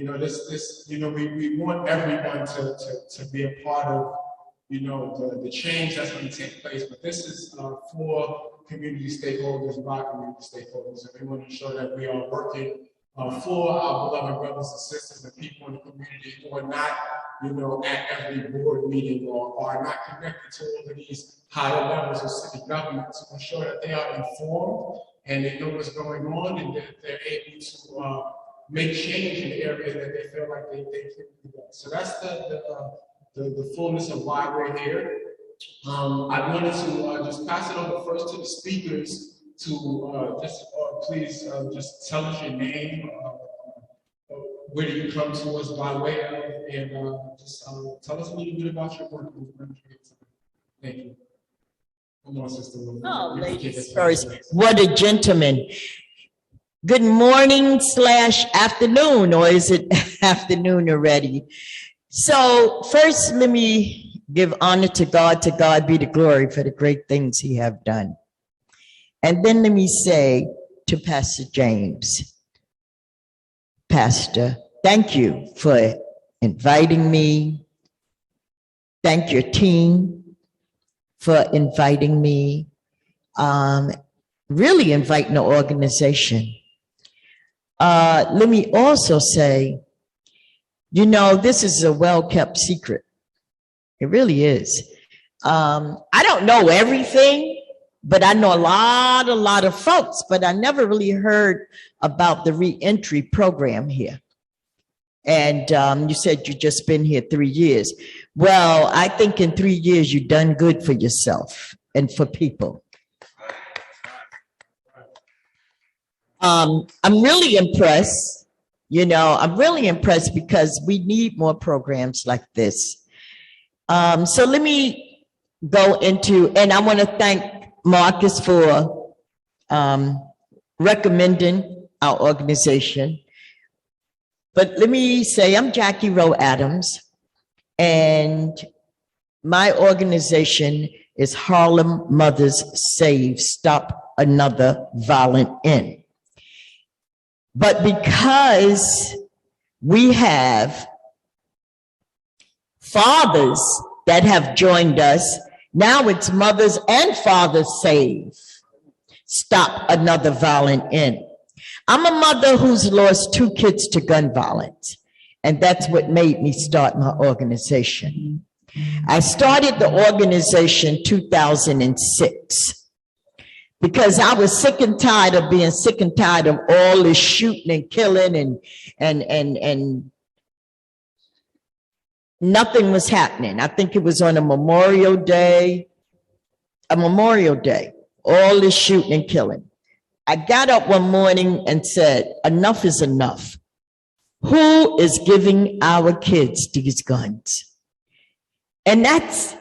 we want everyone to be a part of, the change that's going to take place. But this is for community stakeholders, by community stakeholders, and we want to ensure that we are working for our beloved brothers and sisters and people in the community who are not, at every board meeting or are not connected to all of these higher levels of city government, to ensure that they are informed and they know what's going on and that they're able to make change in the area that they feel like they can do that. So that's the fullness of why we're here. I wanted to just pass it over first to the speakers to please just tell us your name, where do you come to us by way of, and just tell us a little bit about your work. Thank you. Come on, Sister Rowe. Oh, ladies first. What a gentleman. Good morning / afternoon, or is it afternoon already? So first, let me give honor to God be the glory for the great things he have done. And then let me say to Pastor James, Pastor, thank you for inviting me. Thank your team for inviting me. Really inviting the organization. Let me also say, this is a well-kept secret. It really is. I don't know everything, but I know a lot of folks, but I never really heard about the reentry program here. And you said you've just been here 3 years. Well, I think in 3 years, you've done good for yourself and for people. I'm really impressed. I'm really impressed because we need more programs like this. So let me go into, and I want to thank Marcus for recommending our organization. But let me say, I'm Jackie Rowe Adams, and my organization is Harlem Mothers Save, Stop Another Violent End. But because we have fathers that have joined us, now it's Mothers and Fathers Save, Stop Another Violent End. I'm a mother who's lost 2 kids to gun violence, and that's what made me start my organization. I started the organization 2006 because I was sick and tired of being sick and tired of all this shooting and killing and nothing was happening. I think it was on a Memorial Day, all this shooting and killing. I got up one morning and said, enough is enough. Who is giving our kids these guns? And that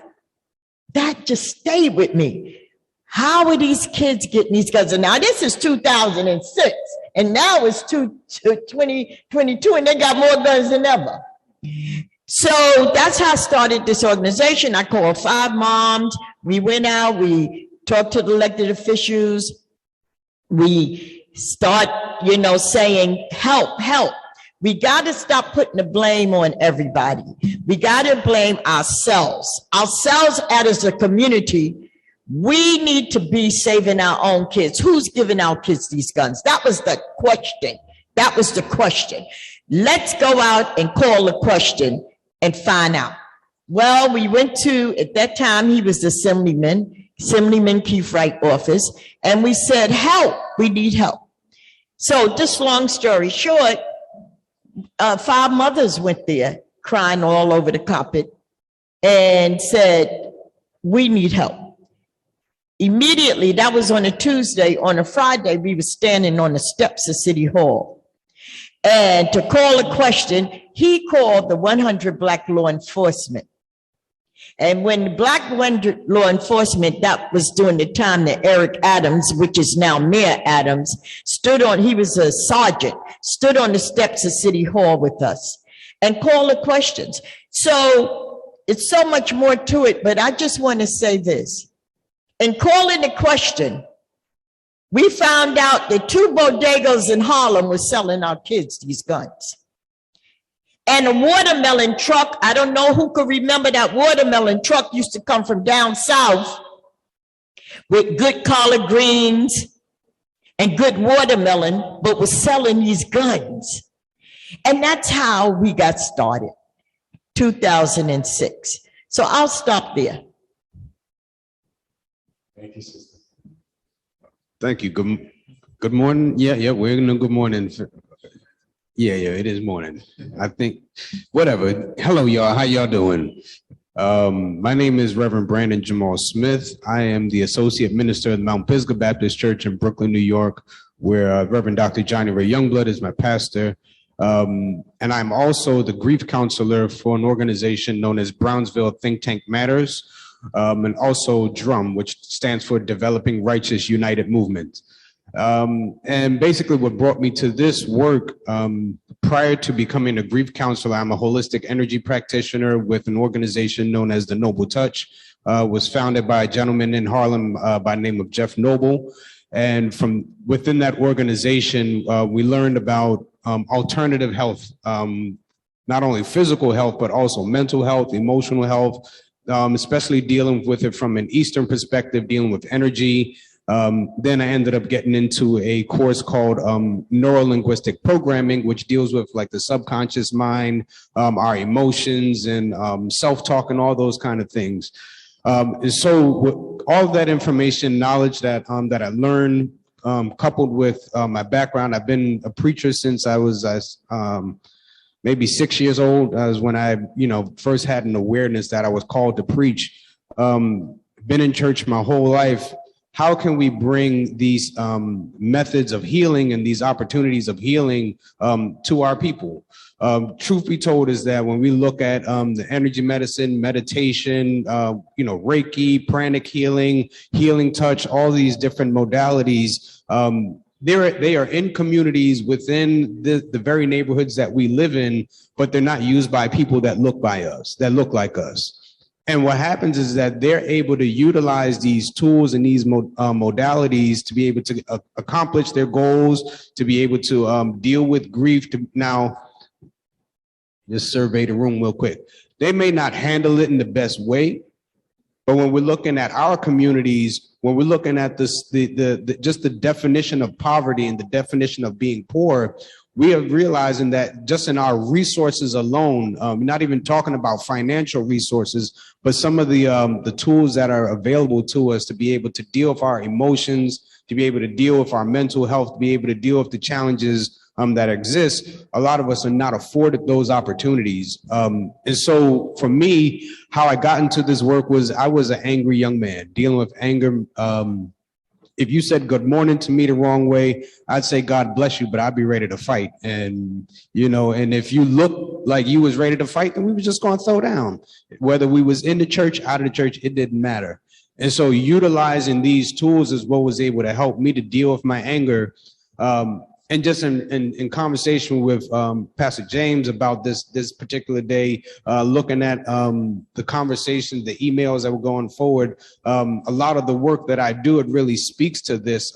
just stayed with me. How are these kids getting these guns? And now this is 2006, and now it's 2022, and they got more guns than ever. So that's how I started this organization. I called 5 moms. We went out, we talked to the elected officials. We start, saying, help, help. We got to stop putting the blame on everybody. We got to blame ourselves. Ourselves as a community, we need to be saving our own kids. Who's giving our kids these guns? That was the question. That was the question. Let's go out and call the question and find out. Well, we went to, at that time, he was the Assemblyman Keith Wright office, and we said, help, we need help. So just long story short, 5 mothers went there crying all over the carpet and said, we need help. Immediately, that was on a Tuesday. On a Friday, we were standing on the steps of City Hall. And to call a question, he called the 100 Black law enforcement. And when the Black law enforcement, that was during the time that Eric Adams, which is now Mayor Adams, he was a sergeant, stood on the steps of City Hall with us and called the questions. So it's so much more to it, but I just want to say this. In calling the question, we found out that 2 bodegas in Harlem were selling our kids these guns. And a watermelon truck, I don't know who could remember that watermelon truck used to come from down south with good collard greens and good watermelon, but was selling these guns. And that's how we got started, 2006. So I'll stop there. Thank you, sister. Thank you. Good morning. Yeah, we're in a good morning. Yeah, it is morning. I think, whatever. Hello, y'all. How y'all doing? My name is Reverend Brandon Jamal Smith. I am the Associate Minister of the Mount Pisgah Baptist Church in Brooklyn, New York, where Reverend Dr. Johnny Ray Youngblood is my pastor. And I'm also the grief counselor for an organization known as Brownsville Think Tank Matters, and also DRUM, which stands for Developing Righteous United Movement. And basically what brought me to this work, prior to becoming a grief counselor, I'm a holistic energy practitioner with an organization known as the Noble Touch, was founded by a gentleman in Harlem by the name of Jeff Noble. And from within that organization, we learned about alternative health, not only physical health, but also mental health, emotional health, especially dealing with it from an Eastern perspective, dealing with energy. Then I ended up getting into a course called Neuro-Linguistic Programming, which deals with like the subconscious mind, our emotions, and self-talk and all those kind of things. And so with all of that information, knowledge that that I learned, coupled with my background, I've been a preacher since I was maybe 6 years old. That was when I, first had an awareness that I was called to preach. Been in church my whole life. How can we bring these methods of healing and these opportunities of healing to our people? Truth be told is that when we look at the energy medicine, meditation, Reiki, pranic healing, healing touch, all these different modalities, they are in communities within the very neighborhoods that we live in, but they're not used by people that look like us. And what happens is that they're able to utilize these tools and these modalities to be able to accomplish their goals, to be able to deal with grief. Now, just survey the room real quick. They may not handle it in the best way, but when we're looking at our communities, when we're looking at this, just the definition of poverty and the definition of being poor, we are realizing that just in our resources alone, not even talking about financial resources, but some of the tools that are available to us to be able to deal with our emotions, to be able to deal with our mental health, to be able to deal with the challenges that exist, a lot of us are not afforded those opportunities. And so for me, how I got into this work was I was an angry young man dealing with anger. If you said good morning to me the wrong way, I'd say God bless you, but I'd be ready to fight. And, and if you look like you was ready to fight, then we was just going to throw down. Whether we was in the church, out of the church, it didn't matter. And so utilizing these tools is what was able to help me to deal with my anger. And just in conversation with Pastor James about this particular day, looking at the conversations, the emails that were going forward, a lot of the work that I do, it really speaks to this.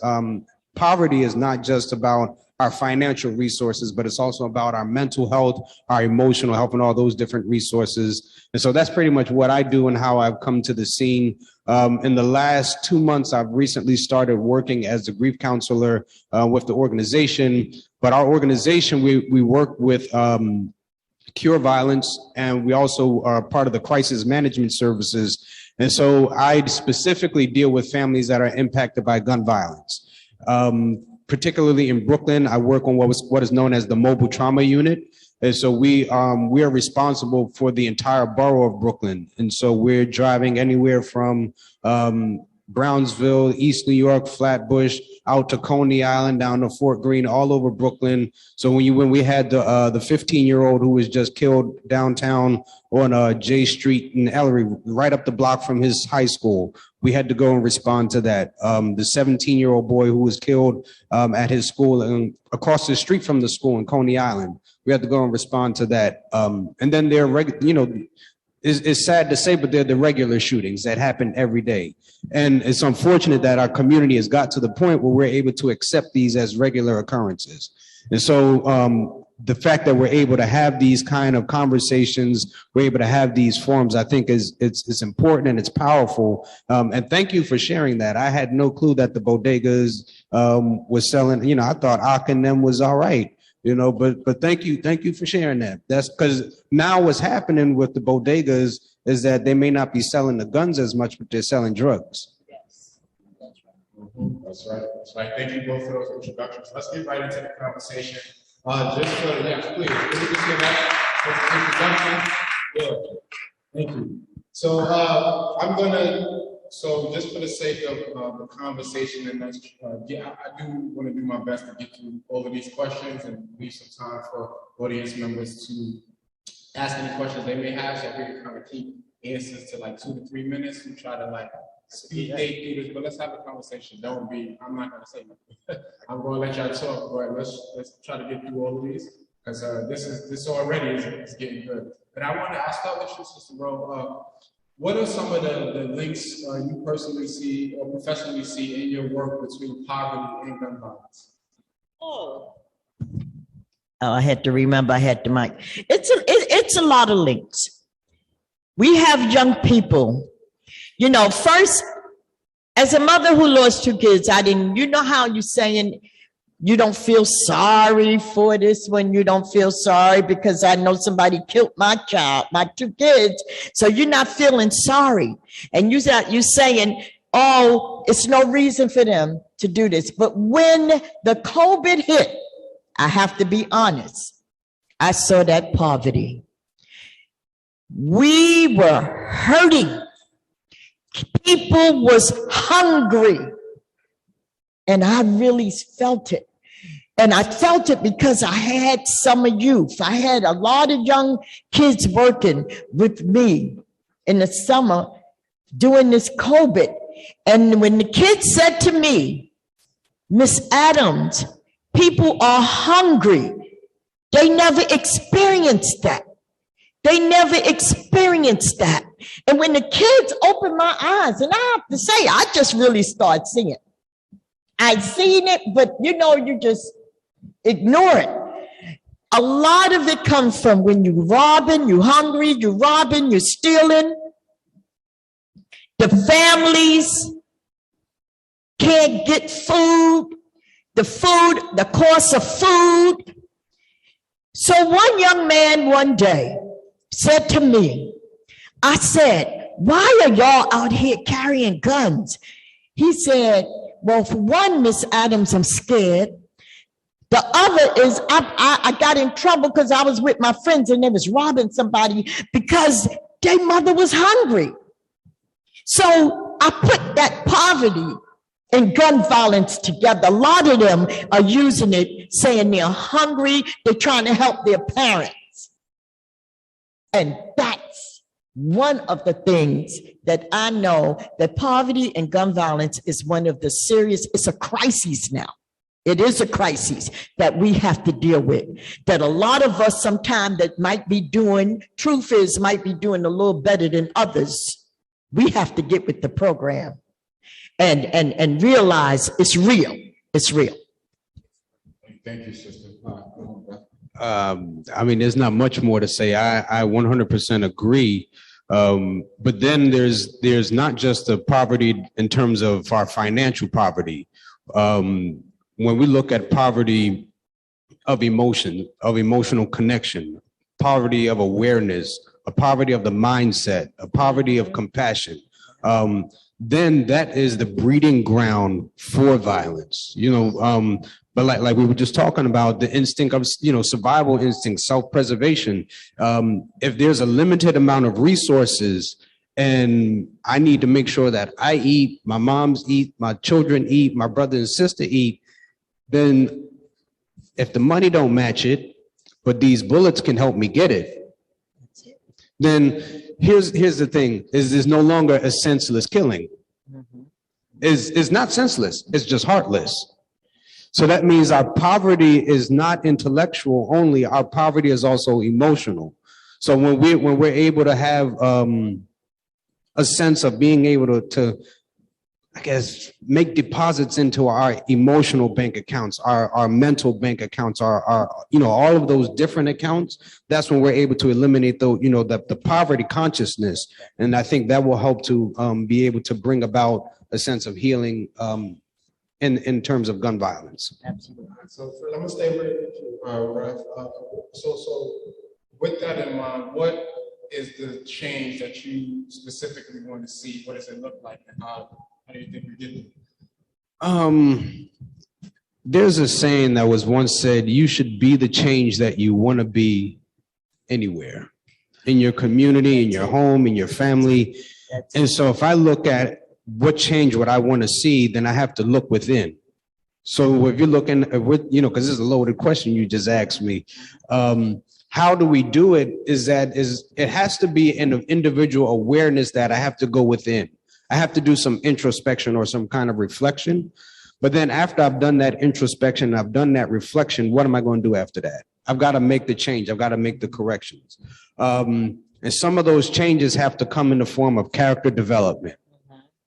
Poverty is not just about our financial resources, but it's also about our mental health, our emotional health, and all those different resources. And so that's pretty much what I do and how I've come to the scene. In the last 2 months, I've recently started working as a grief counselor with the organization. But our organization, we work with Cure Violence, and we also are part of the crisis management services. And so I specifically deal with families that are impacted by gun violence. Particularly in Brooklyn, I work on what is known as the mobile trauma unit. And so we are responsible for the entire borough of Brooklyn. And so we're driving anywhere from Brownsville, East New York, Flatbush, out to Coney Island, down to Fort Greene, all over Brooklyn. So when we had the 15-year-old who was just killed downtown on J Street in Ellery, right up the block from his high school, we had to go and respond to that. The 17-year-old boy who was killed at his school and across the street from the school in Coney Island, we had to go and respond to that. And then it's sad to say, but they're the regular shootings that happen every day. And it's unfortunate that our community has got to the point where we're able to accept these as regular occurrences. And so the fact that we're able to have these kind of conversations, we're able to have these forums, I think it's important and it's powerful. And thank you for sharing that. I had no clue that the bodegas was selling. You know, I thought A.M.E and them was all right. You know, but thank you for sharing that. That's because now what's happening with the bodegas is that they may not be selling the guns as much, but they're selling drugs. Yes, that's right. That's right. That's right. Thank you both for those introductions. Let's get right into the conversation. Just for yes, please. Can we just get that introduction? Yeah. Thank you. So I'm gonna. So just for the sake of the conversation, and that's yeah, I do want to do my best to get through all of these questions and leave some time for audience members to ask any questions they may have. So we can kind of keep answers to like 2 to 3 minutes and try to like speed date through this. But let's have a conversation. Don't be. I'm not gonna say nothing. I'm gonna let y'all talk. But let's try to get through all of these because this already is getting good. But I'll start with you, Sister Rowe. What are some of the links you personally see or professionally see in your work between poverty and gun violence? Oh, I had to remember I had the mic. It's a lot of links. We have young people. You know, first, as a mother who lost 2 kids, you know how you're saying you don't feel sorry for this when you don't feel sorry because I know somebody killed my 2 kids. So you're not feeling sorry. And you're saying, oh, it's no reason for them to do this. But when the COVID hit, I have to be honest, I saw that poverty. We were hurting. People was hungry. And I really felt it. And I felt it because I had summer youth. I had a lot of young kids working with me in the summer doing this COVID. And when the kids said to me, Miss Adams, people are hungry. They never experienced that. They never experienced that. And when the kids opened my eyes, and I have to say, I just really started seeing it. I'd seen it, but you know, you just ignore it. A lot of it comes from when you're robbing, you're hungry, you're robbing, you're stealing. The families can't get food, the cost of food. So one young man one day said to me, I said, why are y'all out here carrying guns? He said, well, for one, Miss Adams, I'm scared. The other is I got in trouble because I was with my friends and they was robbing somebody because their mother was hungry. So I put that poverty and gun violence together. A lot of them are using it, saying they're hungry, they're trying to help their parents. And that's one of the things that I know, that poverty and gun violence is one of the serious, it's a crisis now. It is a crisis that we have to deal with, that a lot of us sometimes that might be doing, truth is, might be doing a little better than others. We have to get with the program and realize it's real. It's real. Thank you, sister. I mean, there's not much more to say. I 100% agree. But then there's not just the poverty in terms of our financial poverty. When we look at poverty of emotion, of emotional connection, poverty of awareness, a poverty of the mindset, a poverty of compassion, then that is the breeding ground for violence. You know, but like we were just talking about, the instinct of, you know, survival instinct, self-preservation. If there's a limited amount of resources and I need to make sure that I eat, my moms eat, my children eat, my brother and sister eat, then if the money don't match it, but these bullets can help me get it, then here's the thing, is there's no longer a senseless killing. It's not senseless, it's just heartless. So that means our poverty is not intellectual only, our poverty is also emotional. So when we're able to have a sense of being able to I guess, make deposits into our emotional bank accounts, our mental bank accounts, our all of those different accounts. That's when we're able to eliminate the poverty consciousness. And I think that will help to be able to bring about a sense of healing in terms of gun violence. Absolutely. So I'm gonna stay with you, Rev. So with that in mind, what is the change that you specifically want to see? What does it look like, and how do you think we get there? There's a saying that was once said, you should be the change that you want to be anywhere, in your community, in your home, in your family. And so if I look at what change would I want to see, then I have to look within. So if you're looking at what, because this is a loaded question you just asked me, how do we do it? It has to be an individual awareness that I have to go within. I have to do some introspection or some kind of reflection. But then after I've done that introspection, I've done that reflection, what am I going to do after that? I've got to make the change. I've got to make the corrections. And some of those changes have to come in the form of character development.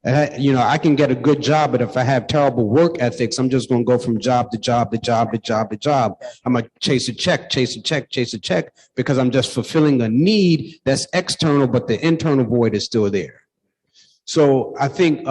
I can get a good job, but if I have terrible work ethics, I'm just going to go from job to job to job to job to job. I'm going to chase a check, because I'm just fulfilling a need that's external, but the internal void is still there. So I think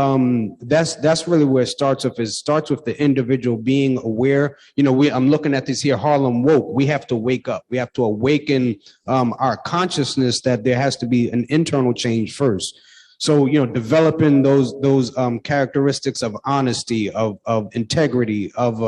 that's really where it starts with. It starts with the individual being aware. I'm looking at this here, Harlem W.O.K.E. We have to wake up. We have to awaken our consciousness that there has to be an internal change first. So, developing those characteristics of honesty, of integrity, of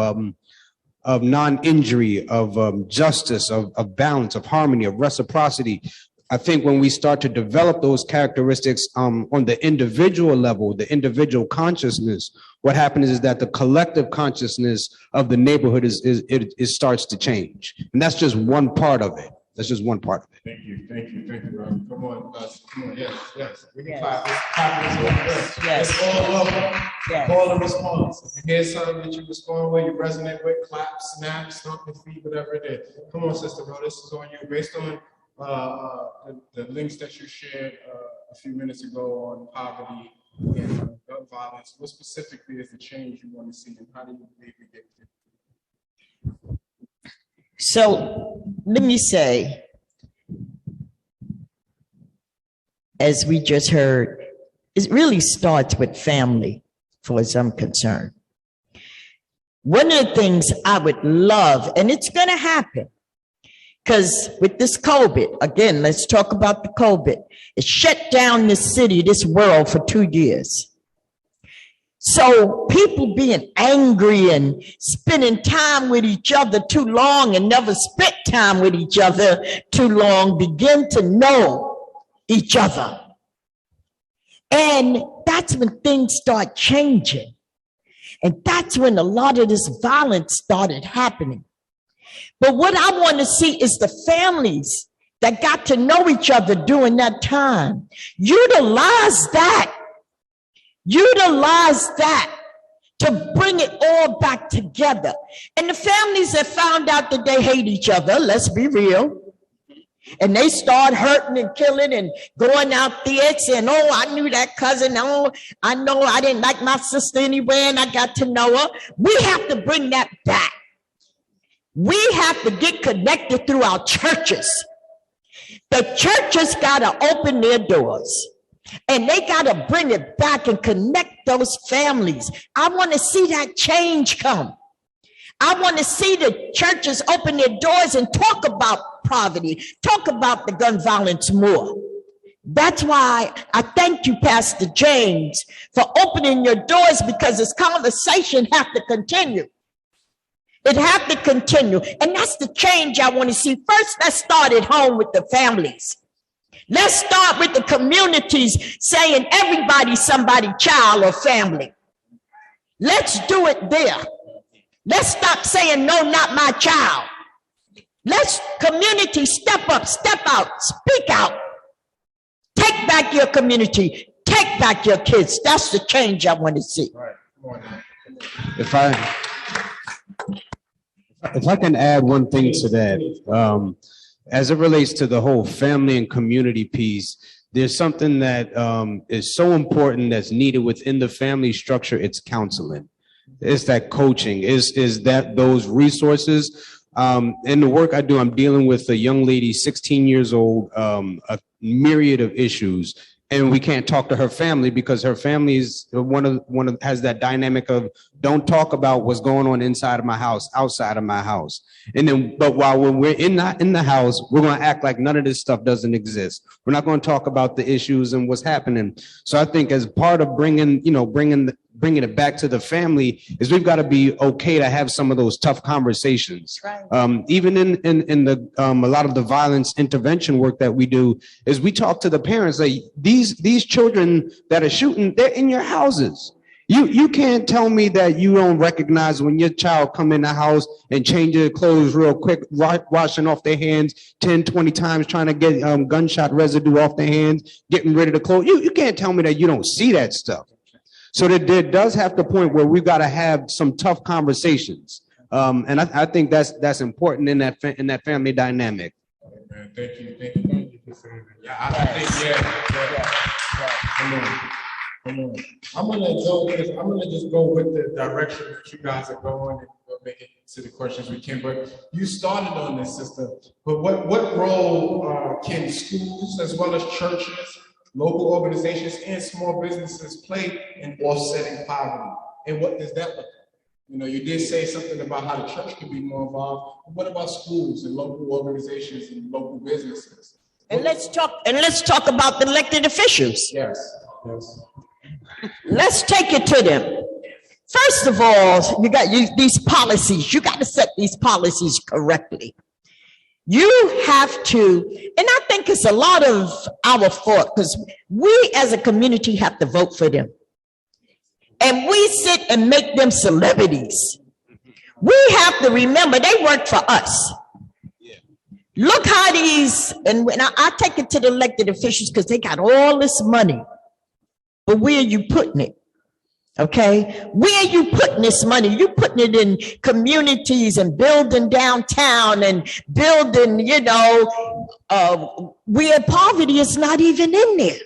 non-injury, of justice, of balance, of harmony, of reciprocity. I think when we start to develop those characteristics on the individual level, the individual consciousness, what happens is that the collective consciousness of the neighborhood it starts to change. And that's just one part of it. That's just one part of it. Thank you, Rob. Come on, yes. We can clap. Yes. It's all welcome. Yes. Call and response. If you hear something that you respond with, you resonate with, clap, snap, stomp your feet, whatever it is. Come on, Sister Rowe, this is on you. Based on the links that you shared a few minutes ago on poverty and gun violence, what specifically is the change you want to see, and how do you believe we get there? So let me say, as we just heard, it really starts with family, for as I'm concerned. One of the things I would love, and it's going to happen, because with this COVID, again, let's talk about the COVID. It shut down this city, this world for 2 years. So people being angry and spending time with each other too long and never spent time with each other too long begin to know each other. And that's when things start changing. And that's when a lot of this violence started happening. But what I want to see is the families that got to know each other during that time. Utilize that to bring it all back together. And the families that found out that they hate each other, let's be real, and they start hurting and killing and going out there saying, oh, I knew that cousin. Oh, I know I didn't like my sister anyway, and I got to know her. We have to bring that back. We have to get connected through our churches. The churches got to open their doors. And they got to bring it back and connect those families. I want to see that change come. I want to see the churches open their doors and talk about poverty, talk about the gun violence more. That's why I thank you, Pastor James, for opening your doors, because this conversation has to continue. It has to continue. And that's the change I want to see. First, let's start at home with the families. Let's start with the communities saying everybody's somebody's child or family. Let's do it there. Let's stop saying, no, not my child. Let's community step up, step out, speak out. Take back your community. Take back your kids. That's the change I want to see. Right. If I can add one thing to that, as it relates to the whole family and community piece, there's something that is so important that's needed within the family structure. It's counseling. It's that coaching. Is that those resources. In the work I do, I'm dealing with a young lady, 16 years old, a myriad of issues. And we can't talk to her family because her family is has that dynamic of don't talk about what's going on inside of my house, outside of my house. And then, but while we're in the house, we're going to act like none of this stuff doesn't exist. We're not going to talk about the issues and what's happening. So I think as part of bringing it back to the family is we've got to be okay to have some of those tough conversations. Right. Even in the a lot of the violence intervention work that we do is we talk to the parents like these children that are shooting, they're in your houses. You can't tell me that you don't recognize when your child come in the house and change their clothes real quick, washing off their hands 10, 20 times, trying to get gunshot residue off their hands, getting rid of the clothes. You can't tell me that you don't see that stuff. So there does have the point where we've got to have some tough conversations. And I think that's important in that family dynamic. Man, thank you for saying that. Yeah, I think, Come on. I'm gonna just go with the direction that you guys are going, and we'll make it to the questions we can. But you started on this, sister. But what role can schools as well as churches, local organizations, and small businesses play in offsetting poverty? And what does that look like? You did say something about how the church can be more involved. But what about schools and local organizations and local businesses? And let's talk about the elected officials. Yes. Let's take it to them. First of all, you got these policies. You got to set these policies correctly. You have to, and I think it's a lot of our fault because we as a community have to vote for them. And we sit and make them celebrities. We have to remember they work for us. Look how and when I take it to the elected officials because they got all this money. But where are you putting it? Okay, where are you putting this money? You putting it in communities and building downtown and building, where poverty is not even in there.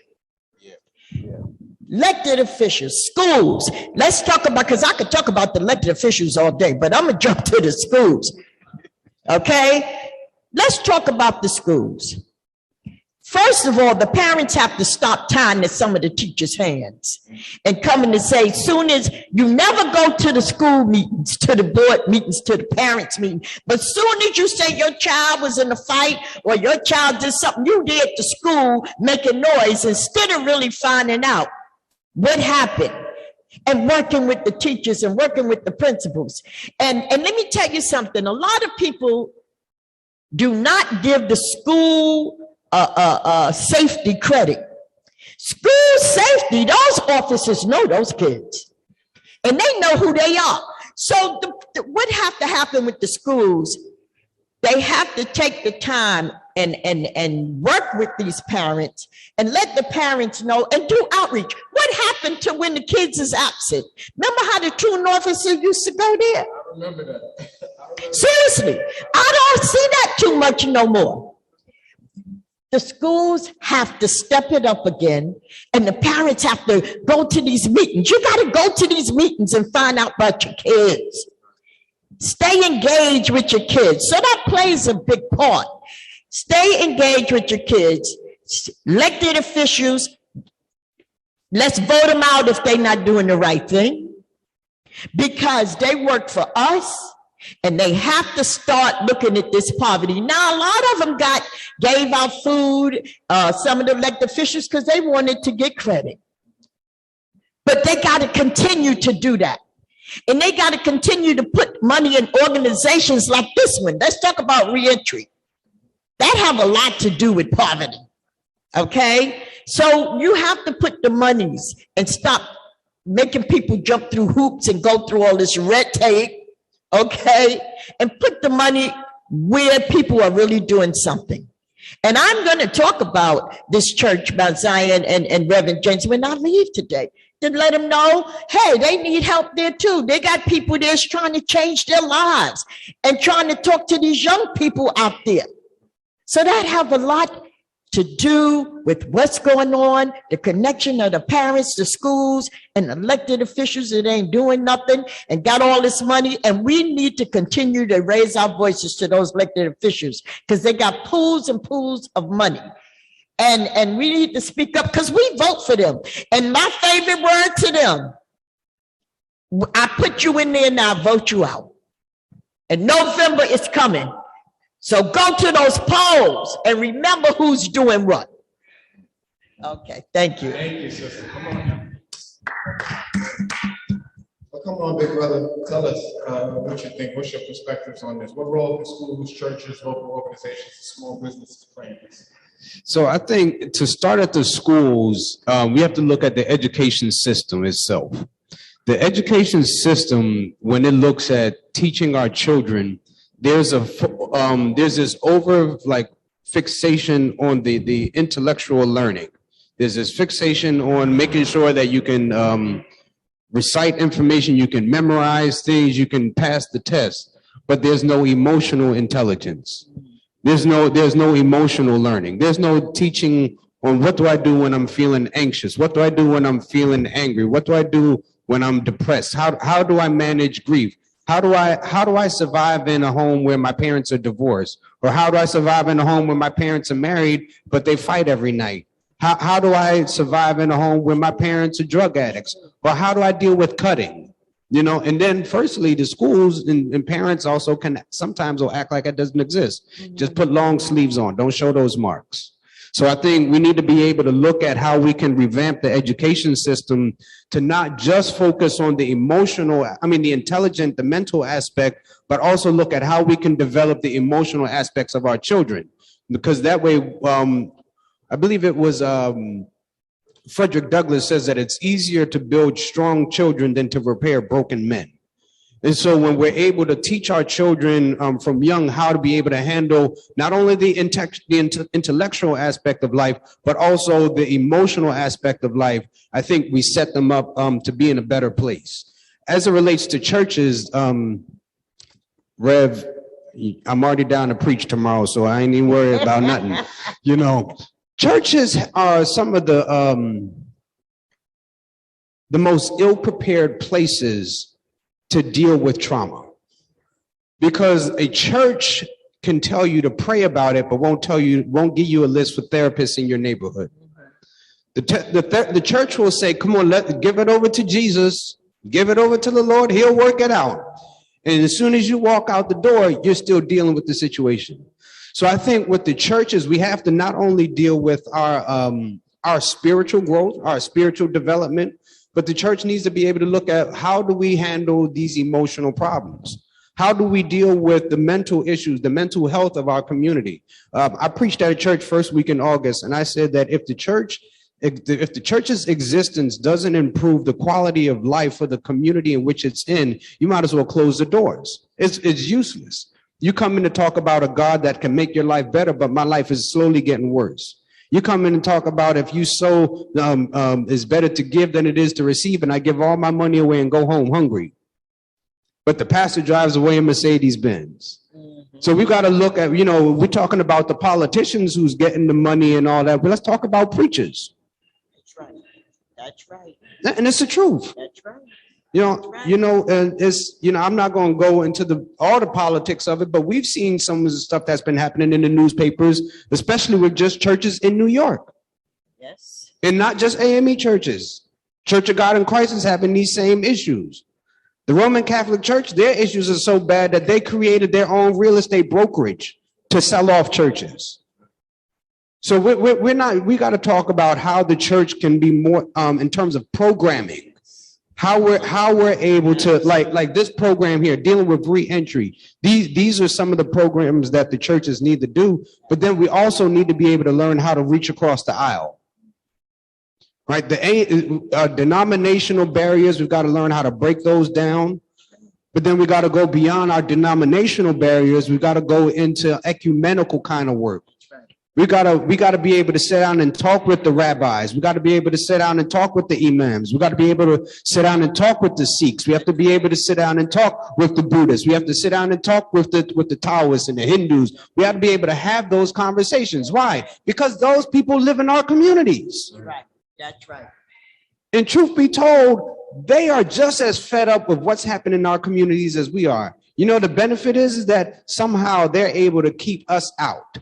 Elected officials, schools. Let's talk about, because I could talk about the elected officials all day, but I'm going to jump to the schools. Okay, let's talk about the schools. First of all, the parents have to stop tying to some of the teachers' hands and coming to say, soon as you never go to the school meetings, to the board meetings, to the parents' meeting, but soon as you say your child was in a fight or your child did something you did to school making noise, instead of really finding out what happened and working with the teachers and working with the principals. And let me tell you something, a lot of people do not give the school safety credit. School safety, those officers know those kids and they know who they are. So what have to happen with the schools? They have to take the time and work with these parents and let the parents know and do outreach. What happened to when the kids is absent? Remember how the truant officer used to go there? I remember that. Seriously, I don't see that too much no more. The schools have to step it up again, and the parents have to go to these meetings. You got to go to these meetings and find out about your kids. Stay engaged with your kids. So that plays a big part. Stay engaged with your kids. Elected officials, let's vote them out if they're not doing the right thing, because they work for us. And they have to start looking at this poverty. Now, a lot of them gave out food, some of the elected officials, because they wanted to get credit. But they got to continue to do that. And they got to continue to put money in organizations like this one. Let's talk about reentry. That have a lot to do with poverty. Okay? So you have to put the monies and stop making people jump through hoops and go through all this red tape. Okay, and put the money where people are really doing something. And I'm going to talk about this church, Mount Zion and Reverend James, when I leave today, to let them know, hey, they need help there too. They got people there trying to change their lives and trying to talk to these young people out there. So that have a lot to do with what's going on, the connection of the parents, the schools, and elected officials that ain't doing nothing and got all this money. And we need to continue to raise our voices to those elected officials because they got pools and pools of money. And we need to speak up because we vote for them. And my favorite word to them, I put you in there and I vote you out. And November is coming. So go to those polls and remember who's doing what. Okay, thank you. Thank you, sister. Come on. Well, come on, big brother. Tell us what you think. What's your perspectives on this? What role do schools, churches, local organizations, small businesses play in this? So I think to start at the schools, we have to look at the education system itself. The education system, when it looks at teaching our children, there's this fixation on the intellectual learning. There's this fixation on making sure that you can recite information, you can memorize things, you can pass the test, but there's no emotional intelligence. There's no emotional learning. There's no teaching on what do I do when I'm feeling anxious? What do I do when I'm feeling angry? What do I do when I'm depressed? How do I manage grief? How do I survive in a home where my parents are divorced? Or how do I survive in a home where my parents are married, but they fight every night? How do I survive in a home where my parents are drug addicts? Or how do I deal with cutting? You know, and then firstly, the schools and parents also can sometimes will act like it doesn't exist. Just put long sleeves on, don't show those marks. So I think we need to be able to look at how we can revamp the education system to not just focus on the the intelligent, the mental aspect, but also look at how we can develop the emotional aspects of our children. Because that way, I believe it was Frederick Douglass says that it's easier to build strong children than to repair broken men. And so when we're able to teach our children from young how to be able to handle not only the intellectual aspect of life, but also the emotional aspect of life, I think we set them up to be in a better place. As it relates to churches, Rev, I'm already down to preach tomorrow, so I ain't even worried about nothing. You know, churches are some of the most ill-prepared places to deal with trauma, because a church can tell you to pray about it, but won't give you a list for therapists in your neighborhood. The church will say, come on, give it over to Jesus, give it over to the Lord, he'll work it out. And as soon as you walk out the door, you're still dealing with the situation. So I think with the churches, we have to not only deal with our spiritual growth, our spiritual development, but the church needs to be able to look at how do we handle these emotional problems? How do we deal with the mental issues, the mental health of our community? I preached at a church first week in August, and I said that if the church's existence doesn't improve the quality of life for the community in which it's in, you might as well close the doors. It's useless. You come in to talk about a God that can make your life better, but my life is slowly getting worse. You come in and talk about if you sow, it's better to give than it is to receive, and I give all my money away and go home hungry. But the pastor drives away in Mercedes Benz. So we got to look at, we're talking about the politicians who's getting the money and all that, but let's talk about preachers. That's right. That's right. And it's the truth. That's right. I'm not going to go into all the politics of it, but we've seen some of the stuff that's been happening in the newspapers, especially with just churches in New York. Yes. And not just A.M.E. churches. Church of God in Christ is having these same issues. The Roman Catholic Church, their issues are so bad that they created their own real estate brokerage to sell off churches. So we got to talk about how the church can be more in terms of programming. How we're able to like this program here, dealing with re-entry. These are some of the programs that the churches need to do, but then we also need to be able to learn how to reach across the aisle. Right? The denominational barriers, we've got to learn how to break those down. But then we got to go beyond our denominational barriers. We've got to go into ecumenical kind of work. We gotta be able to sit down and talk with the rabbis. We gotta be able to sit down and talk with the imams. We gotta be able to sit down and talk with the Sikhs. We have to be able to sit down and talk with the Buddhists. We have to sit down and talk with the Taoists and the Hindus. We have to be able to have those conversations. Why? Because those people live in our communities. Right. That's right. And truth be told, they are just as fed up with what's happening in our communities as we are. You know, the benefit is that somehow they're able to keep us out.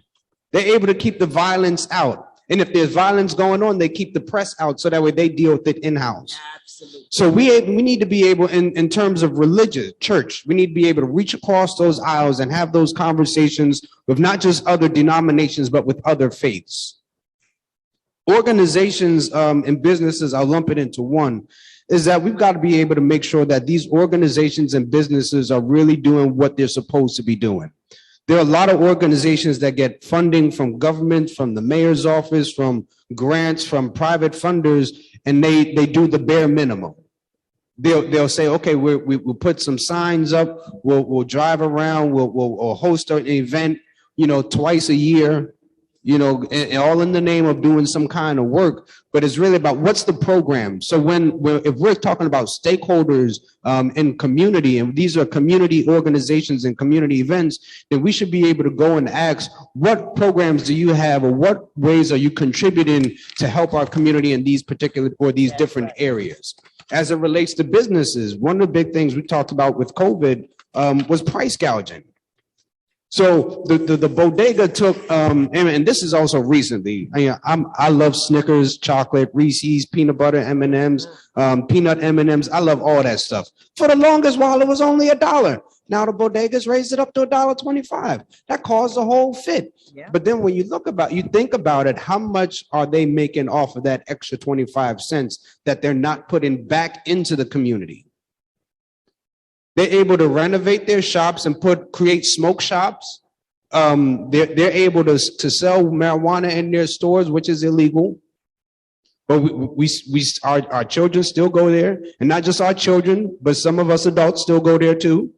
They're able to keep the violence out. And if there's violence going on, they keep the press out so that way they deal with it in-house. Absolutely. So we need to be able, in terms of religion, church, we need to be able to reach across those aisles and have those conversations with not just other denominations, but with other faiths. Organizations and businesses, I'll lump it into one, is that we've got to be able to make sure that these organizations and businesses are really doing what they're supposed to be doing. There are a lot of organizations that get funding from government, from the mayor's office, from grants, from private funders, and they do the bare minimum. They'll say, okay, we'll put some signs up, we'll drive around, we'll host an event, you know, twice a year, you know, and all in the name of doing some kind of work. But it's really about what's the program. So if we're talking about stakeholders in community, and these are community organizations and community events, then we should be able to go and ask, what programs do you have, or what ways are you contributing to help our community in these particular or these different areas? As it relates to businesses, one of the big things we talked about with COVID was price gouging. So the bodega took, and this is also recently, I love Snickers, chocolate, Reese's, peanut butter M&Ms, peanut M&Ms. I love all that stuff. For the longest while, it was only $1. Now the bodegas raised it up to $1.25. That caused a whole fit. Yeah. But then when you think about it, how much are they making off of that extra 25 cents that they're not putting back into the community? They're able to renovate their shops and create smoke shops. They're able to sell marijuana in their stores, which is illegal. But our children still go there, and not just our children, but some of us adults still go there too.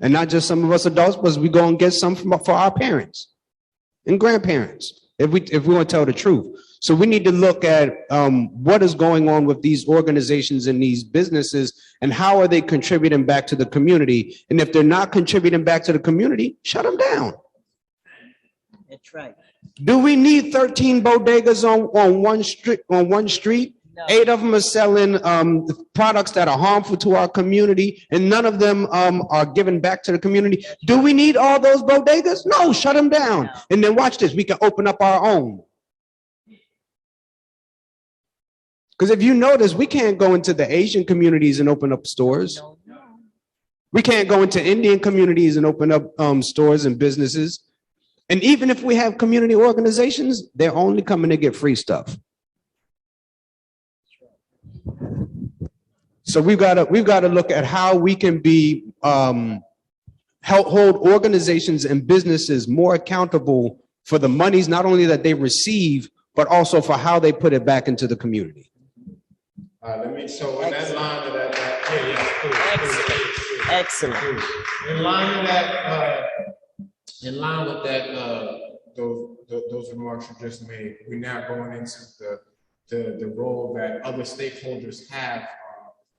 And not just some of us adults, but we go and get some for our parents and grandparents, if we want to tell the truth. So we need to look at what is going on with these organizations and these businesses, and how are they contributing back to the community? And if they're not contributing back to the community, shut them down. That's right. Do we need 13 bodegas on one street? No. 8 of them are selling products that are harmful to our community, and none of them are given back to the community. Do we need all those bodegas? No, shut them down. No. And then watch this, we can open up our own. Because if you notice, we can't go into the Asian communities and open up stores. No. We can't go into Indian communities and open up stores and businesses. And even if we have community organizations, they're only coming to get free stuff. So we've got to look at how we can be hold organizations and businesses more accountable for the monies not only that they receive, but also for how they put it back into the community. So in that line of that, Excellent. In line with that, those remarks you just made, we're now going into the role that other stakeholders have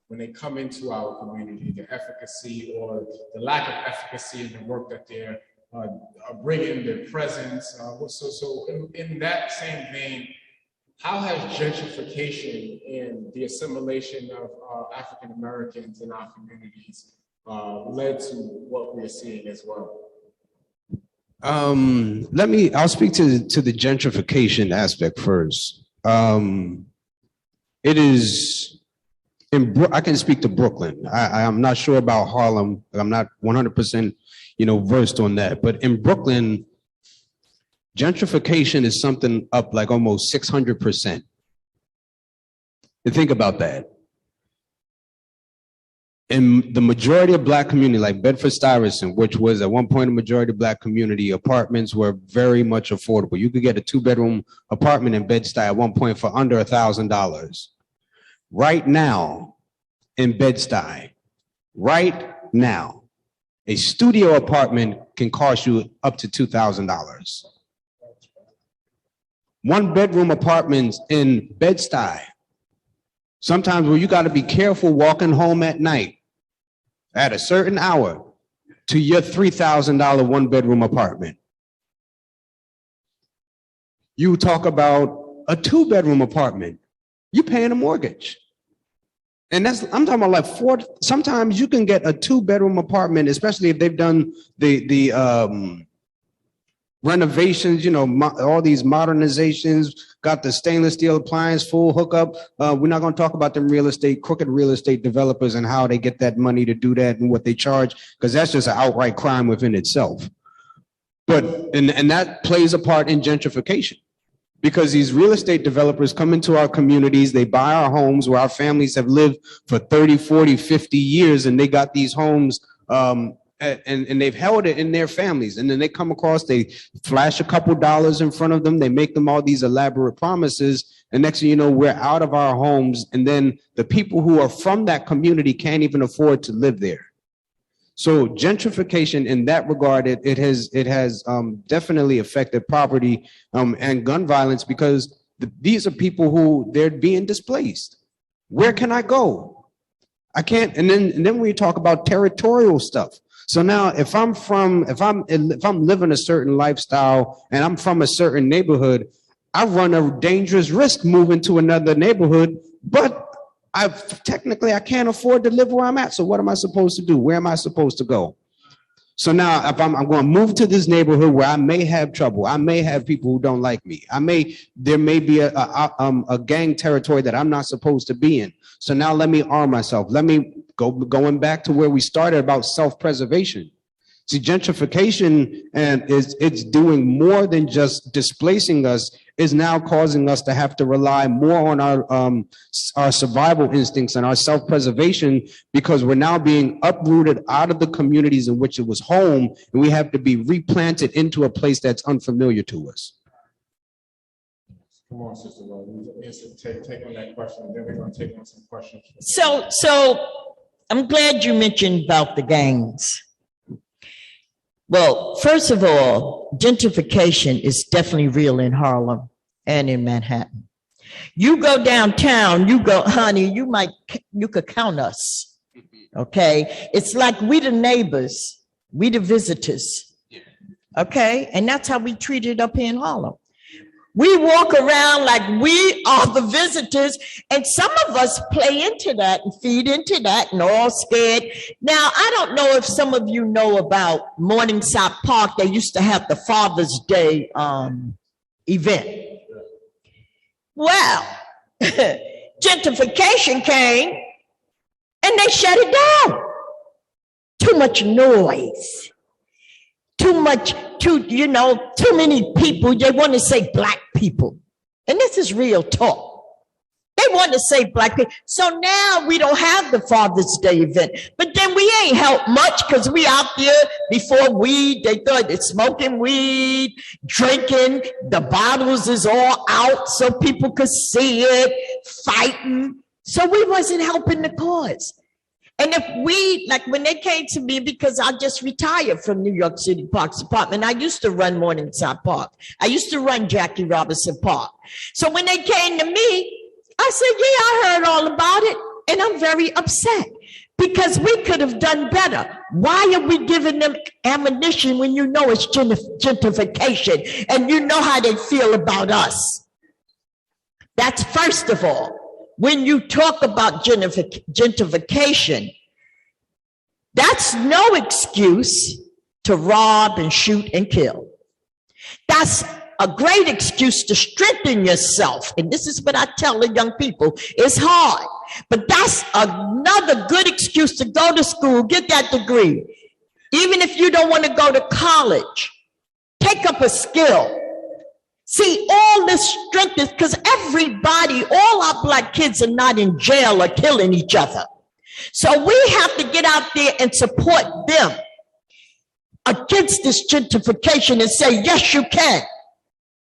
when they come into our community, the efficacy or the lack of efficacy in the work that they're bringing, their presence. So in that same vein, how has gentrification and the assimilation of African Americans in our communities led to what we're seeing as well? I'll speak to the gentrification aspect first. It is, I can speak to Brooklyn. I'm not sure about Harlem. I'm not 100%, versed on that. But in Brooklyn, gentrification is something up like almost 600%. And think about that. In the majority of Black community, like Bedford-Stuyvesant, which was at one point a majority Black community, apartments were very much affordable. You could get a 2-bedroom apartment in Bed-Stuy at one point for under $1,000. Right now in Bed-Stuy, right now, a studio apartment can cost you up to $2,000. 1-bedroom apartments in Bed-Stuy. Sometimes where you got to be careful walking home at night at a certain hour to your $3,000 1-bedroom apartment. You talk about a 2-bedroom apartment, you paying a mortgage. And I'm talking about like sometimes you can get a 2-bedroom apartment, especially if they've done the renovations, you know, all these modernizations, got the stainless steel appliance, full hookup. We're not going to talk about them crooked real estate developers and how they get that money to do that and what they charge, because that's just an outright crime within itself. But, and that plays a part in gentrification. Because these real estate developers come into our communities, they buy our homes where our families have lived for 30, 40, 50 years, and they got these homes and they've held it in their families. And then they come across, they flash a couple dollars in front of them, they make them all these elaborate promises, and next thing you know, we're out of our homes, and then the people who are from that community can't even afford to live there. So gentrification in that regard, it has definitely affected property and gun violence, because these are people who they're being displaced. Where can I go? I can't. And then we talk about territorial stuff. So now if I'm living a certain lifestyle and I'm from a certain neighborhood, I run a dangerous risk moving to another neighborhood, but I can't afford to live where I'm at. So what am I supposed to do? Where am I supposed to go? So now if I'm going to move to this neighborhood where I may have trouble, I may have people who don't like me. There may be a gang territory that I'm not supposed to be in. So now let me arm myself. Let me going back to where we started about self-preservation. See, gentrification it's doing more than just displacing us, is now causing us to have to rely more on our survival instincts and our self-preservation, because we're now being uprooted out of the communities in which it was home, and we have to be replanted into a place that's unfamiliar to us. Come on, Sister Rowe. Take on that question, and then we're going to take on some questions. So I'm glad you mentioned about the gangs. Well, first of all, gentrification is definitely real in Harlem and in Manhattan. You go downtown, honey, you could count us, okay? It's like we the neighbors, we the visitors, okay? And that's how we treat it up here in Harlem. We walk around like we are the visitors, and some of us play into that and feed into that and all scared. Now, I don't know if some of you know about Morningside Park. They used to have the Father's Day event. Well, gentrification came and they shut it down. Too much noise. Too many people. They want to say black people. And this is real talk. They want to say black people. So now we don't have the Father's Day event. But then we ain't helped much, because we out there before weed. They thought they're smoking weed, drinking. The bottles is all out so people could see it, fighting. So we wasn't helping the cause. And if we, like when they came to me, because I just retired from New York City Parks Department, I used to run Morningside Park. I used to run Jackie Robinson Park. So when they came to me, I said, yeah, I heard all about it. And I'm very upset, because we could have done better. Why are we giving them ammunition when you know it's gentrification and you know how they feel about us? That's first of all. When you talk about gentrification, that's no excuse to rob and shoot and kill. That's a great excuse to strengthen yourself. And this is what I tell the young people. It's hard, but that's another good excuse to go to school, get that degree. Even if you don't want to go to college, take up a skill. See, all this strength is because everybody, all our black kids are not in jail or killing each other. So we have to get out there and support them against this gentrification and say, yes, you can.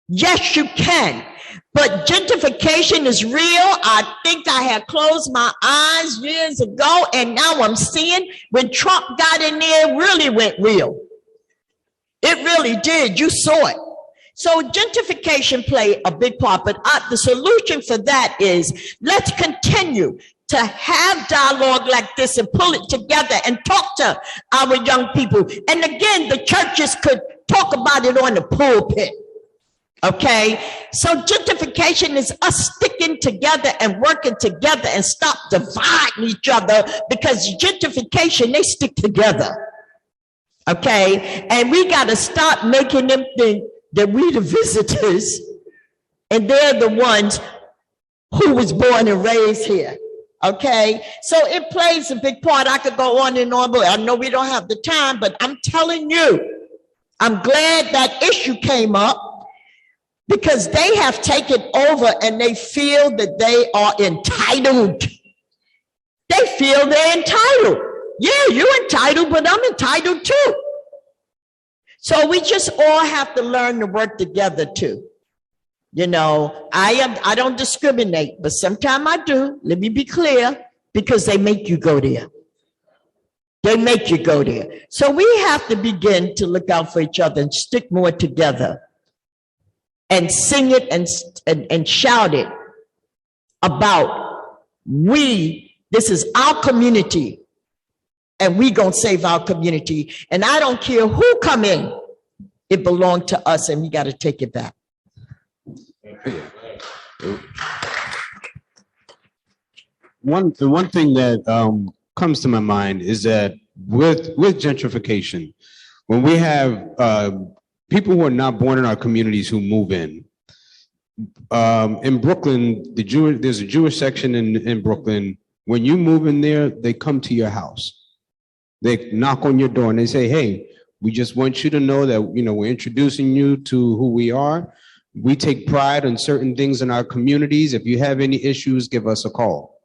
Yes, you can. But gentrification is real. I think I had closed my eyes years ago, and now I'm seeing when Trump got in there, it really went real. It really did. You saw it. So gentrification play a big part, but the solution for that is let's continue to have dialogue like this and pull it together and talk to our young people. And again, the churches could talk about it on the pulpit. Okay, so gentrification is us sticking together and working together and stop dividing each other, because gentrification, they stick together. Okay, and we got to stop making them think that we the visitors and they're the ones who was born and raised here. Okay, so it plays a big part. I could go on and on, but I know we don't have the time, but I'm telling you, I'm glad that issue came up, because they have taken over and they feel that they are entitled. They feel they're entitled. Yeah, you're entitled, but I'm entitled too. So we just all have to learn to work together too. You know, I don't discriminate, but sometimes I do. Let me be clear, because they make you go there. They make you go there. So we have to begin to look out for each other and stick more together and sing it and shout it about this is our community, and we gonna save our community. And I don't care who come in, it belonged to us and we gotta take it back. The one thing that comes to my mind is that with gentrification, when we have people who are not born in our communities who move in Brooklyn, there's a Jewish section in Brooklyn. When you move in there, they come to your house. They knock on your door and they say, hey, we just want you to know that, you know, we're introducing you to who we are. We take pride in certain things in our communities. If you have any issues, give us a call.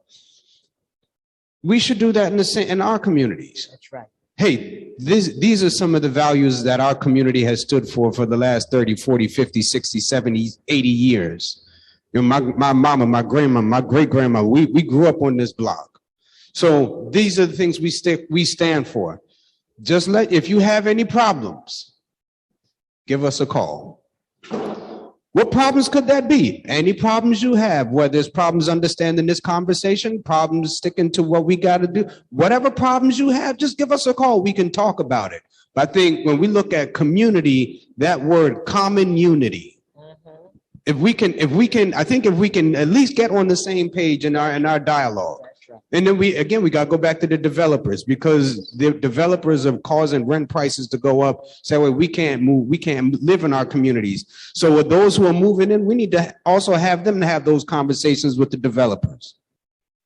We should do that in our communities. That's right. Hey, these are some of the values that our community has stood for the last 30, 40, 50, 60, 70, 80 years. You know, my mama, my grandma, my great-grandma, we grew up on this block. So these are the things we stand for. Just if you have any problems, give us a call. What problems could that be? Any problems you have, whether it's problems understanding this conversation, problems sticking to what we got to do, whatever problems you have, just give us a call. We can talk about it. But I think when we look at community, that word common unity, if we can at least get on the same page in our dialogue. And then we got to go back to the developers, because the developers are causing rent prices to go up. So well, we can't move, we can't live in our communities. So with those who are moving in, we need to also have them to have those conversations with the developers.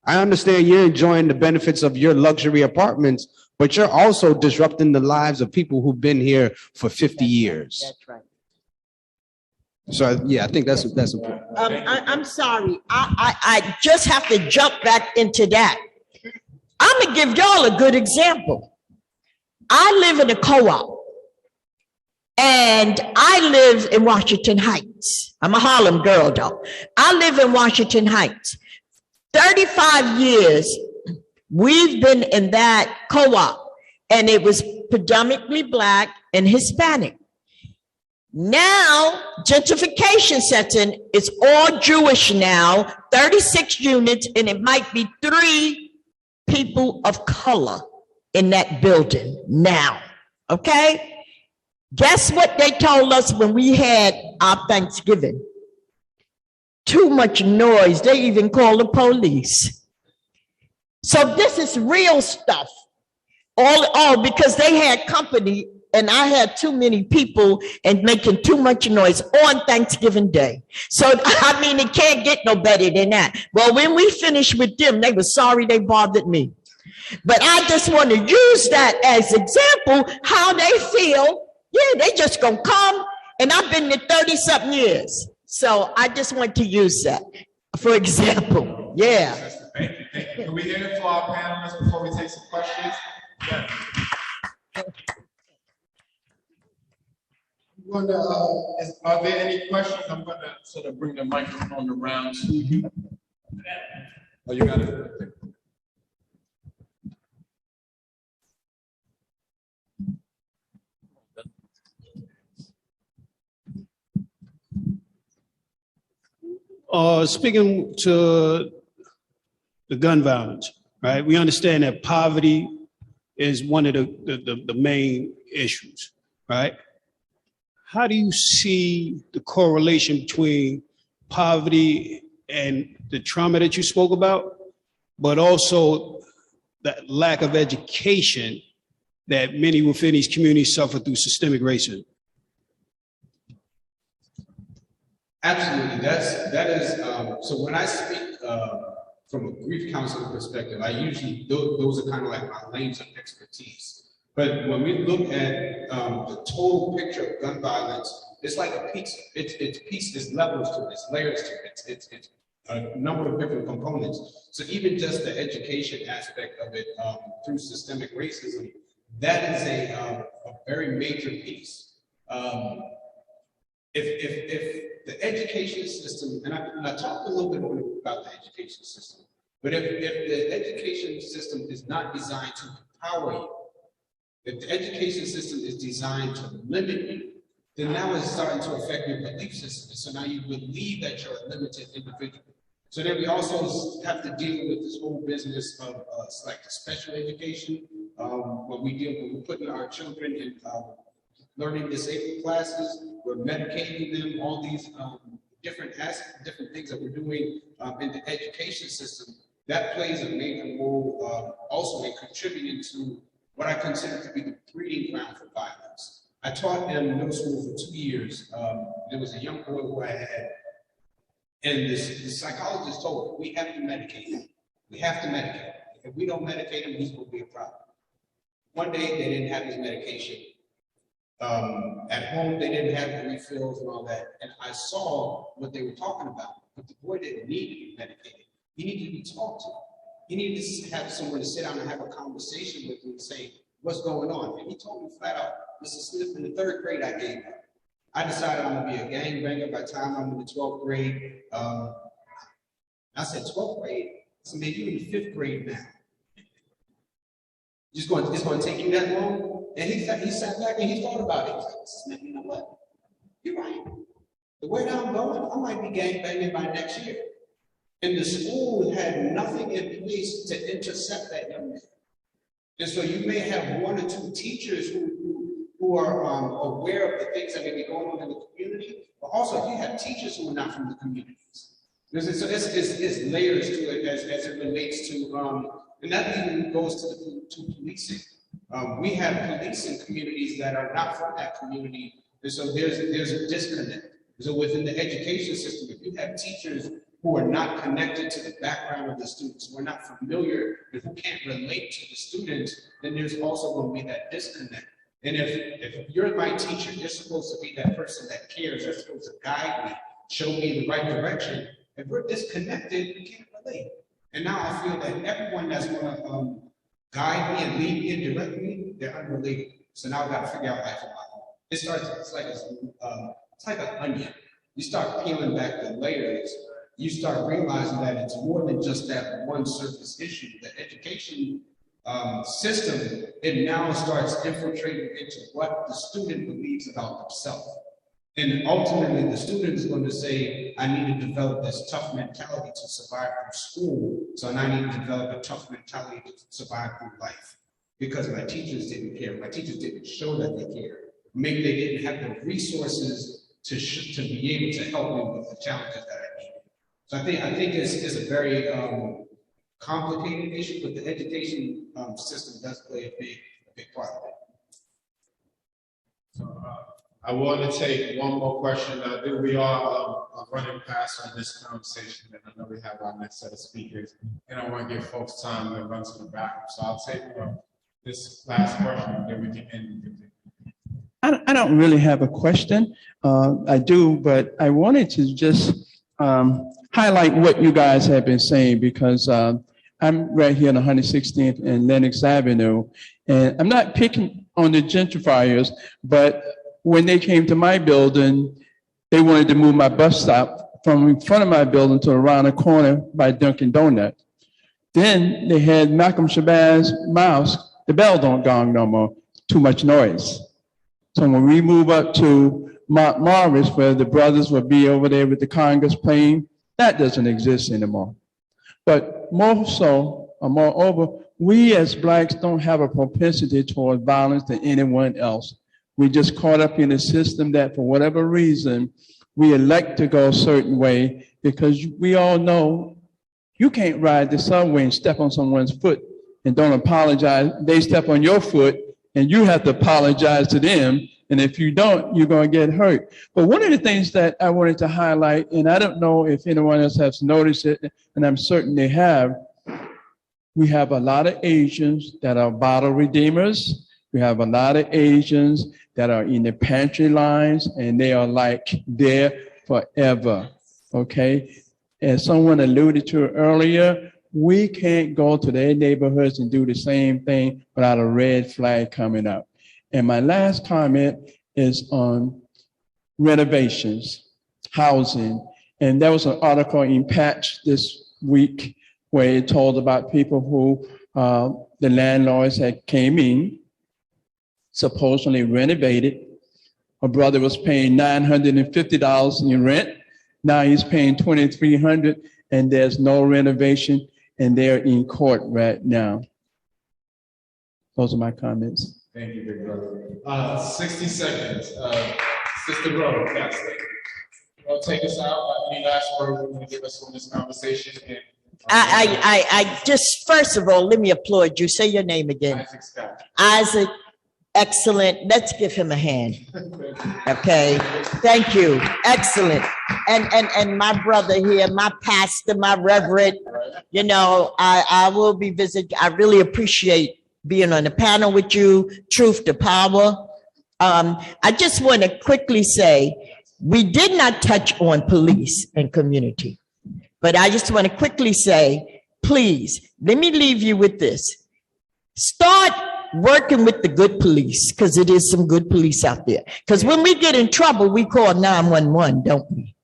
I understand you're enjoying the benefits of your luxury apartments, but you're also disrupting the lives of people who've been here for 50 years. That's right. So yeah, I think that's important. I'm sorry. I just have to jump back into that. I'm gonna give y'all a good example. I live in a co-op, and I live in Washington Heights. I'm a Harlem girl, though. I live in Washington Heights. 35 years we've been in that co-op, and it was predominantly Black and Hispanic. Now, gentrification sets in. It's all Jewish now, 36 units, and it might be 3 people of color in that building now, okay? Guess what they told us when we had our Thanksgiving? Too much noise. They even called the police. So this is real stuff. All because they had company, and I had too many people and making too much noise on Thanksgiving Day. So, I mean, it can't get no better than that. Well, when we finished with them, they were sorry they bothered me. But I just want to use that as example, how they feel. Yeah, they just gonna come, and I've been there 30-something years. So I just want to use that for example. Yeah. Thank you. Thank you. Can we hear it for our panelists before we take some questions? Yeah. Are there any questions? I'm going to sort of bring the microphone around to you. Oh, you got it. Speaking to the gun violence, right? We understand that poverty is one of the main issues, right? How do you see the correlation between poverty and the trauma that you spoke about, but also that lack of education that many within these communities suffer through systemic racism? Absolutely, that is. So when I speak from a grief counseling perspective, I usually those are kind of like my lanes of expertise. But when we look at the total picture of gun violence, it's like a pizza. It's piece. There's levels to it. It's layers to it. It's a number of different components. So even just the education aspect of it through systemic racism, that is a very major piece. If the education system, and I talked a little bit about the education system, but if the education system is not designed to empower you, if the education system is designed to limit you, then now it's starting to affect your belief system. So now you believe that you're a limited individual. So then we also have to deal with this whole business of like the special education, when we're putting our children in learning disabled classes, we're medicating them, all these different things that we're doing in the education system. That plays a major role also in contributing to what I consider to be the breeding ground for violence. I taught in middle school for 2 years. There was a young boy who I had, and the psychologist told him, we have to medicate him. We have to medicate him. If we don't medicate him, he's going to be a problem. One day they didn't have his medication. At home, they didn't have the refills and all that. And I saw what they were talking about, but the boy didn't need to be medicated. He needed to be talked to. He needed to have someone to sit down and have a conversation with him and say, what's going on? And he told me flat out, Mr. Smith, in the 3rd grade, I gave up. I decided I'm gonna be a gangbanger by the time I'm in the 12th grade. I said, 12th grade? I said, man, you're in the 5th grade now. It's gonna take you that long? And he sat back and he thought about it. He said, man, you know what? You're right. The way that I'm going, I might be gangbanging by next year. And the school had nothing in place to intercept that young man. And so you may have 1 or 2 teachers who are aware of the things that may be going on in the community, but also you have teachers who are not from the communities. So it's layers to it as it relates to, and that even goes to policing. We have police in communities that are not from that community, and so there's a disconnect. So within the education system, if you have teachers who are not connected to the background of the students, who are not familiar and who can't relate to the students, then there's also going to be that disconnect. And if you're my teacher, you're supposed to be that person that cares, you're supposed to guide me, show me the right direction. If we're disconnected, we can't relate. And now I feel that everyone that's going to guide me and lead me and direct me, they're unrelated. So now I've got to figure out life on my own. It's like an onion. You start peeling back the layers, you start realizing that it's more than just that one surface issue. The education system, it now starts infiltrating into what the student believes about themselves. And ultimately, the student is going to say, I need to develop this tough mentality to survive through school, so I need to develop a tough mentality to survive through life. Because my teachers didn't care. My teachers didn't show that they cared. Maybe they didn't have the resources to be able to help me with the challenges that I needed. So I think it's a very complicated issue, but the education system does play a big part of it. So, I want to take one more question. I think we are running past on this conversation, and I know we have our next set of speakers, and I want to give folks time to run to the bathroom. So I'll take this last question, and then we can end. I don't really have a question. I do, but I wanted to just highlight what you guys have been saying, because I'm right here on 116th and Lenox Avenue, and I'm not picking on the gentrifiers, but when they came to my building, they wanted to move my bus stop from in front of my building to around the corner by Dunkin' Donuts. Then they had Malcolm Shabazz Mosque. The bell don't gong no more, too much noise. So when we move up to Mount Morris, where the brothers will be over there with the congas playing, That doesn't exist anymore. But more so, or moreover, we as blacks don't have a propensity toward violence than anyone else. We just caught up in a system that for whatever reason, we elect to go a certain way because we all know you can't ride the subway and step on someone's foot and don't apologize. They step on your foot and you have to apologize to them. And if you don't, you're going to get hurt. But one of the things that I wanted to highlight, and I don't know if anyone else has noticed it, and I'm certain they have, we have a lot of Asians that are bottle redeemers. We have a lot of Asians that are in the pantry lines, and they are like there forever, okay? As someone alluded to earlier, we can't go to their neighborhoods and do the same thing without a red flag coming up. And my last comment is on renovations, housing. And there was an article in Patch this week where it told about people who the landlords had came in, supposedly renovated. A brother was paying $950 in rent. Now he's paying $2,300 and there's no renovation and they're in court right now. Those are my comments. Thank you, big brother. 60 seconds. Sister Rowe, yes. Well, take us out. Any last words you want to give us on this conversation? And, I just, first of all, let me applaud you. Say your name again. Isaac Scott. Isaac, excellent. Let's give him a hand. Okay, thank you. Excellent. And my brother here, my pastor, my reverend, you know, I will be visiting. I really appreciate being on the panel with you, Truth to Power. I just want to quickly say, we did not touch on police and community, but I just want to quickly say, please, let me leave you with this. Start working with the good police, because it is some good police out there. Because when we get in trouble, we call 911, don't we?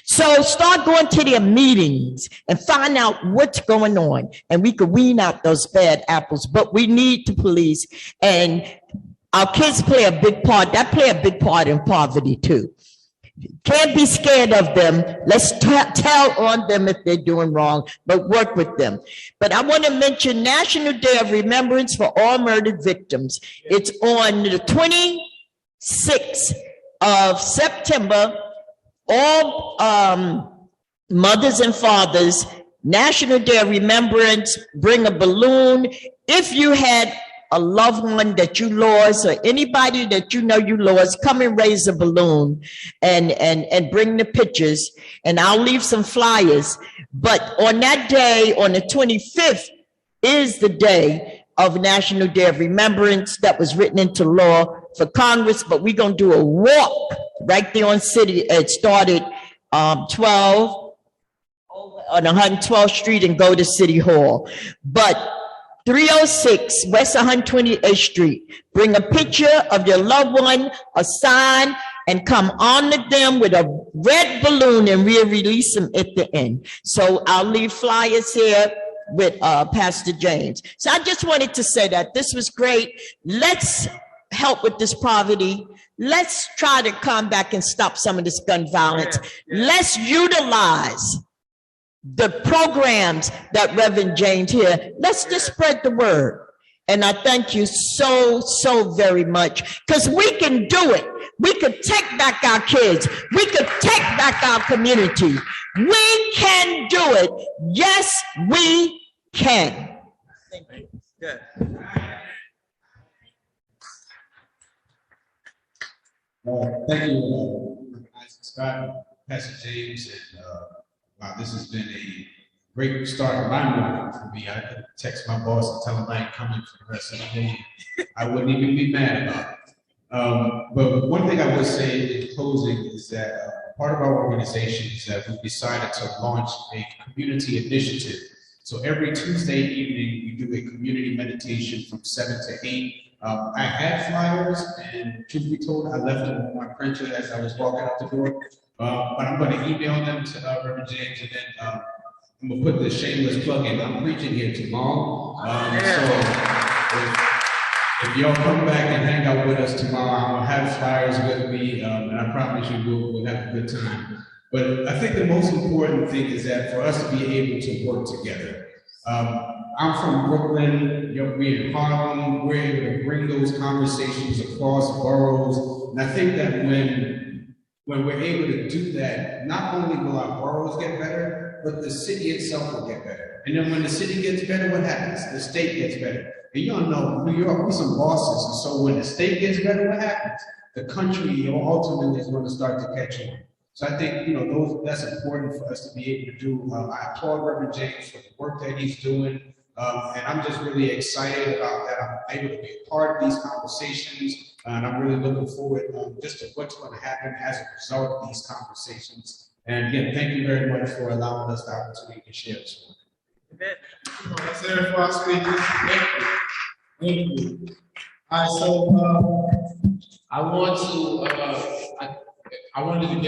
So start going to their meetings and find out what's going on, and we could wean out those bad apples. But we need the police, and our kids play a big part. That play a big part in poverty too. Can't be scared of them. Let's tell on them if they're doing wrong, but work with them. But I want to mention National Day of Remembrance for all murdered victims. It's on the 26th of September. All mothers and fathers, National Day of Remembrance, bring a balloon. If you had a loved one that you lost or anybody that you know you lost, come and raise a balloon and bring the pictures, and I'll leave some flyers. But on that day, on the 25th, is the day of National Day of Remembrance that was written into law for Congress, but we're going to do a walk right there on City. It started 12 on 112th Street and go to City Hall. But 306 West 128th Street, bring a picture of your loved one, a sign, and come honor them with a red balloon, and we'll release them at the end. So I'll leave flyers here with Pastor James. So I just wanted to say that this was great. Let's help with this poverty. Let's try to come back and stop some of this gun violence. Let's utilize the programs that Reverend James here. Let's just spread the word. And I thank you so, so very much, because we can do it. We could take back our kids. We could take back our community. We can do it. Yes, we can. Thank you. Good. Thank you, Isaac Scott, Pastor James, and wow, this has been a great start of my morning for me. I could text my boss and tell him I ain't coming for the rest of the day. I wouldn't even be mad about it. But one thing I would say in closing is that part of our organization is that we've decided to launch a community initiative. So every Tuesday evening, we do a community meditation from 7 to 8. I had flyers, and truth be told, I left them on my printer as I was walking out the door. But I'm going to email them to Reverend James, and then I'm going to put the shameless plug in. I'm preaching here tomorrow. So if y'all come back and hang out with us tomorrow, I'm going to have flyers with me, and I promise you we'll have a good time. But I think the most important thing is that for us to be able to work together. I'm from Brooklyn, we're in Harlem, we're able to bring those conversations across boroughs. And I think that when we're able to do that, not only will our boroughs get better, but the city itself will get better. And then when the city gets better, what happens? The state gets better. And you all know, New York, we're some bosses. And so when the state gets better, what happens? The country ultimately is going to start to catch on. So I think, that's important for us to be able to do. I applaud Reverend James for the work that he's doing. And I'm just really excited about that. I'm able to be a part of these conversations. And I'm really looking forward just to what's going to happen as a result of these conversations. And again, thank you very much for allowing us the opportunity to share this work. That's it for our speakers. Thank you. All right, so I wanted to get